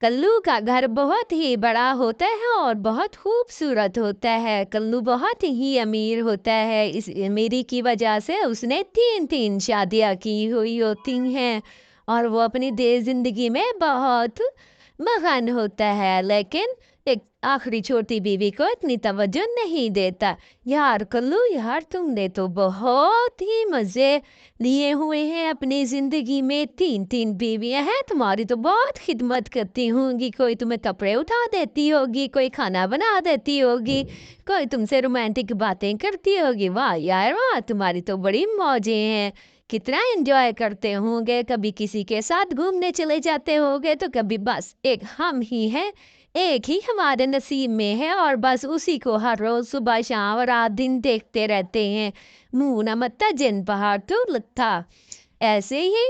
कल्लू का घर बहुत ही बड़ा होता है और बहुत खूबसूरत होता है। कल्लू बहुत ही अमीर होता है। इस अमीरी की वजह से उसने 3-3 शादियाँ की हुई होती हैं और वो अपनी दे ज़िंदगी में बहुत मगन होता है, लेकिन एक आखिरी छोटी बीवी को इतनी तवज्जो नहीं देता। यार कल्लू यार, तुमने तो बहुत ही मज़े लिए हुए हैं अपनी ज़िंदगी में। 3-3 बीवियाँ हैं तुम्हारी, तो बहुत खिदमत करती होंगी। कोई तुम्हें कपड़े उठा देती होगी, कोई खाना बना देती होगी, कोई तुमसे रोमांटिक बातें करती होगी। वाह यार वाह, तुम्हारी तो बड़ी मौजें हैं। कितना एंजॉय करते होंगे, कभी किसी के साथ घूमने चले जाते होंगे, तो कभी बस एक हम ही हैं, एक ही हमारे नसीब में है और बस उसी को हर रोज सुबह शाम रात दिन देखते रहते हैं। मुंह न मत्ता जिन पहाड़ तो लत्था। ऐसे ही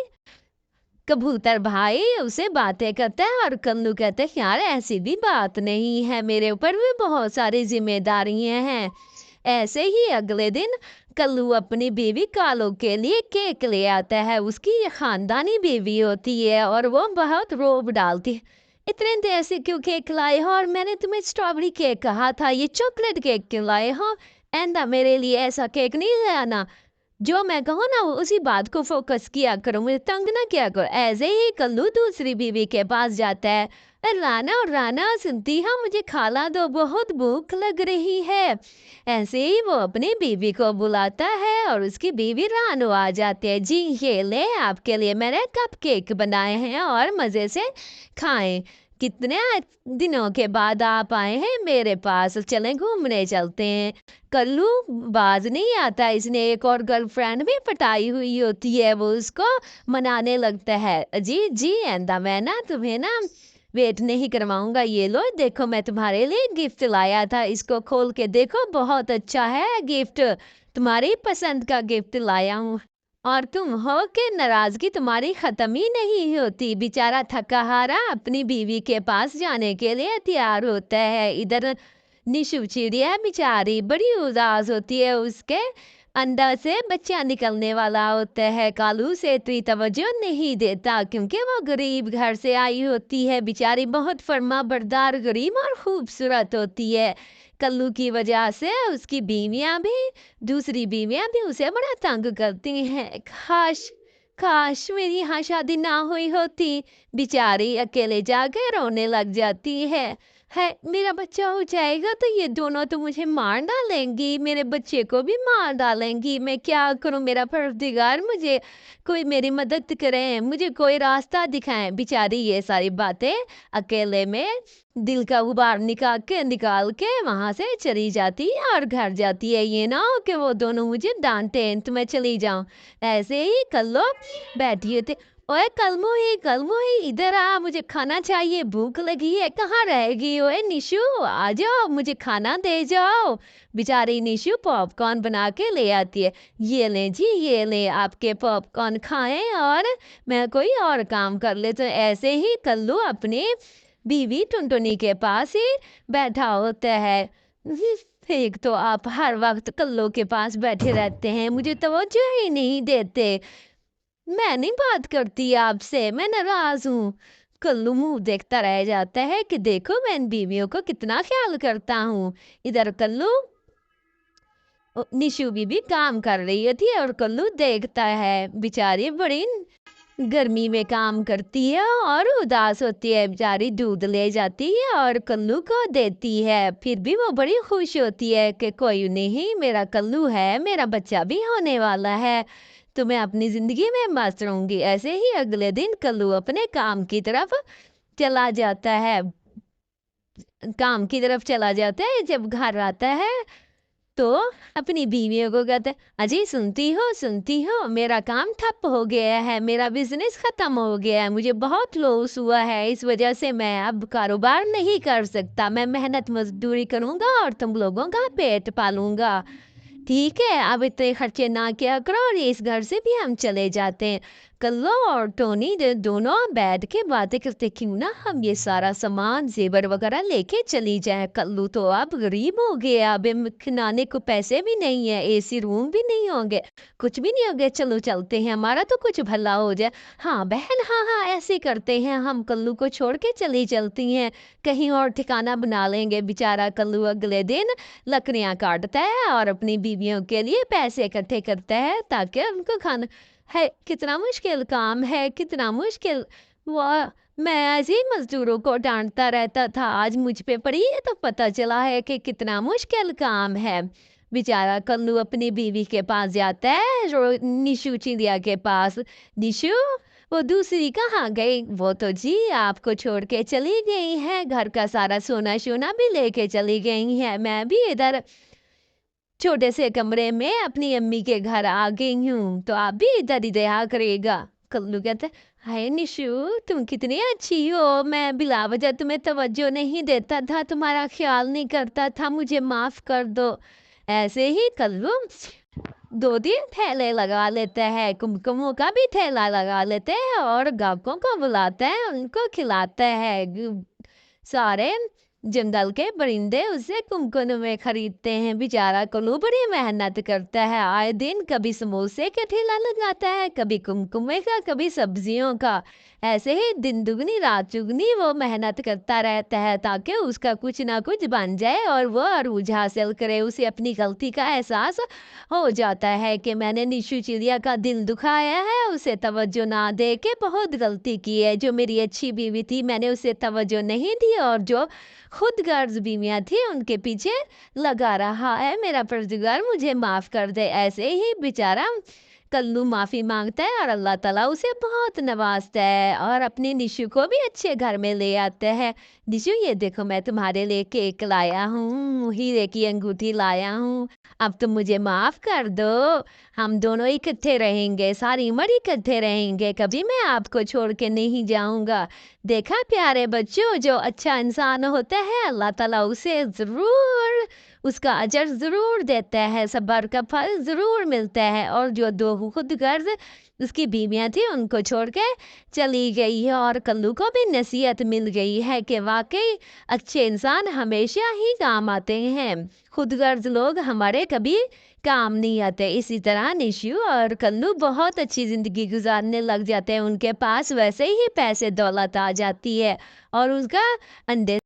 कबूतर भाई उसे बातें करता है और कल्लू कहते हैं यार ऐसी भी बात नहीं है, मेरे ऊपर भी बहुत सारी जिम्मेदारियां हैं। ऐसे ही अगले दिन कल्लू अपनी बीवी कालो के लिए केक ले आता है। उसकी ये खानदानी बीवी होती है और वो बहुत रोब डालती है, इतने देर से क्यों केक लाए हो, और मैंने तुम्हें स्ट्रॉबेरी केक कहा था, ये चॉकलेट केक क्यों लाए हो, एंदा मेरे लिए ऐसा केक नहीं लाना। जो मैं कहूँ ना उसी बात को फोकस किया करो, मुझे तंग ना किया करो। ऐसे ही कल्लू दूसरी बीवी के पास जाता है, राना और राना सुनती है मुझे खाना दो, बहुत भूख लग रही है। ऐसे ही वो अपनी बीवी को बुलाता है और उसकी बीवी रानू आ जाती है। जी ये ले आपके लिए मैंने कप केक बनाए हैं और मज़े से खाएं। कितने दिनों के बाद आप आए हैं मेरे पास, चलें घूमने चलते हैं। कल्लू बाज नहीं आता, इसने एक और गर्लफ्रेंड भी पटाई हुई होती है, वो उसको मनाने लगता है। जी जी एंदा, मैं ना तुम्हें ना वेट नहीं करवाऊंगा, ये लो देखो मैं तुम्हारे लिए गिफ्ट लाया था, इसको खोल के देखो, बहुत अच्छा है गिफ्ट, तुम्हारी पसंद का गिफ्ट लाया हूँ। और तुम हो के नाराजगी तुम्हारी खत्म ही नहीं होती। बेचारा थका हारा अपनी बीवी के पास जाने के लिए तैयार होता है। इधर निशु चिड़िया बेचारी बड़ी उदास होती है, उसके अंदर से बच्चा निकलने वाला होता है। कालू से इतनी तवज्जो नहीं देता क्योंकि वो गरीब घर से आई होती है। बेचारी बहुत फर्मा बरदार गरीब और खूबसूरत होती है। कल्लू की वजह से उसकी बीवियां भी, दूसरी बीवियां भी उसे बड़ा तंग करती हैं। काश काश मेरी यहाँ शादी ना हुई होती। बेचारी अकेले जाकर रोने लग जाती है मेरा बच्चा हो जाएगा तो ये दोनों तो मुझे मार डालेंगी, मेरे बच्चे को भी मार डालेंगी, मैं क्या करूं, मेरा परवरदिगार मुझे कोई मेरी मदद करे, मुझे कोई रास्ता दिखाएं। बेचारी ये सारी बातें अकेले में दिल का गुबार निकाल के वहां से चली जाती है और घर जाती है। ये ना हो कि वो दोनों मुझे डांटे तो मैं चली जाऊं। ऐसे ही कल लो बैठी थे, ओए कलमोही इधर आ, मुझे खाना चाहिए, भूख लगी है। कहाँ रहेगी ओए निशु, आ जाओ मुझे खाना दे जाओ। बेचारी निशु पॉपकॉर्न बना के ले आती है। ये ले जी ये ले आपके पॉपकॉर्न खाएं और मैं कोई और काम कर ले। तो ऐसे ही कल्लू अपनी बीवी टुनटुनी के पास ही बैठा होता है। एक तो आप हर वक्त कल्लू के पास बैठे रहते हैं, मुझे तवज्जो ही नहीं देते। मैं नहीं बात करती आपसे, मैं नाराज हूँ। कल्लू मुंह देखता रह जाता है कि देखो मैं इन बीवियों को कितना ख्याल करता हूँ। इधर कल्लू निशु बीबी काम कर रही थी और कल्लू देखता है। बेचारी बड़ी गर्मी में काम करती है और उदास होती है। बेचारी दूध ले जाती है और कल्लू को देती है, फिर भी वो बड़ी खुश होती है कि कोई नहीं, मेरा कल्लू है, मेरा बच्चा भी होने वाला है, तो मैं अपनी जिंदगी में मस्त रहूंगी। ऐसे ही अगले दिन कल्लू अपने काम की तरफ चला जाता है। जब घर आता है तो अपनी बीवियों को कहते हैं, अजी सुनती हो मेरा काम ठप हो गया है, मेरा बिजनेस खत्म हो गया है, मुझे बहुत लॉस हुआ है, इस वजह से मैं अब कारोबार नहीं कर सकता, मैं मेहनत मजदूरी करूंगा और तुम लोगों का पेट पालूंगा। ठीक है अब इतने खर्चे ना किया करो और इस घर से भी हम चले जाते हैं। कल्लो और टोनी दोनों बैठ के बातें करते, क्यों ना हम ये सारा सामान जेवर वगैरह लेके चली जाए। कल्लू तो अब गरीब हो गया, अब खिलाने को पैसे भी नहीं है, एसी रूम भी नहीं होंगे, कुछ भी नहीं होंगे, चलो चलते हैं, हमारा तो कुछ भला हो जाए। हाँ बहन, हाँ हाँ ऐसे करते हैं, हम कल्लू को छोड़ के चली चलती हैं, कहीं और ठिकाना बना लेंगे। बेचारा कल्लू अगले दिन लकड़ियां काटता है और अपनी बीवियों के लिए पैसे इकट्ठे करता है ताकि उनको खाना है। कितना मुश्किल काम है, कितना मुश्किल। वाह, मैं ऐसे ही मजदूरों को डांटता रहता था, आज मुझ पे पड़ी है तो पता चला है कि कितना मुश्किल काम है। बेचारा कल्लू अपनी बीवी के पास जाता है, निशु चिड़िया के पास। निशु, वो दूसरी कहाँ गई? वो तो जी आपको छोड़ के चली गई है, घर का सारा सोना सोना भी लेके चली गई है, मैं भी इधर छोटे से कमरे में अपनी अम्मी के घर आ गई हूँ, तो आप भी इधर ही रहा करेगा। कल्लू कहता है, हाय निशु, तुम कितनी अच्छी हो, मैं बिला वजह तुम्हें तवज्जो नहीं देता था, तुम्हारा ख्याल नहीं करता था, मुझे माफ कर दो। ऐसे ही कल्लू 2 दिन थैले लगा लेता है, कुमकुमों का भी थैला लगा लेते हैं और गाहकों को बुलाता है, उनको खिलाता है। सारे जंगल के परिंदे उससे कुमकुम में खरीदते हैं। बेचारा कल्लू बड़ी मेहनत करता है, आए दिन कभी समोसे का ठेला लगाता है, कभी कुमकुमे का, कभी सब्जियों का। ऐसे ही दिन दुगनी रात चुगनी वो मेहनत करता रहता है ताकि उसका कुछ ना कुछ बन जाए और वो अरूज हासिल करे। उसे अपनी गलती का एहसास हो जाता है कि मैंने निशु चिड़िया का दिल दुखाया है, उसे तवज्जो ना दे के बहुत गलती की है। जो मेरी अच्छी बीवी थी मैंने उसे तवज्जो नहीं दी और जो खुद गर्ज बीवियां थी उनके पीछे लगा रहा है। मेरा परदिगार मुझे माफ कर दे। ऐसे ही बेचारा कल्लू माफी मांगता है और अल्लाह ताला उसे बहुत नवाजता है और अपनी निशु को भी अच्छे घर में ले आता है। निशु, ये देखो मैं तुम्हारे लिए केक लाया हूँ, हीरे की अंगूठी लाया हूँ, अब तुम मुझे माफ कर दो, हम दोनों इकट्ठे रहेंगे, सारी उम्र इकट्ठे रहेंगे, कभी मैं आपको छोड़ के नहीं जाऊंगा। देखा प्यारे बच्चों, जो अच्छा इंसान होता है अल्लाह ताला उसे जरूर उसका अजर जरूर देता है, सब्र का फल जरूर मिलता है। और जो दो खुद गर्ज उसकी बीवियां थी उनको छोड़ के चली गई है और कल्लू को भी नसीहत मिल गई है कि वाकई अच्छे इंसान हमेशा ही काम आते हैं, खुद गर्ज लोग हमारे कभी काम नहीं आते। इसी तरह निशु और कल्लू बहुत अच्छी जिंदगी गुजारने लग जाते हैं, उनके पास वैसे ही पैसे दौलत आ जाती है और उसका अंडे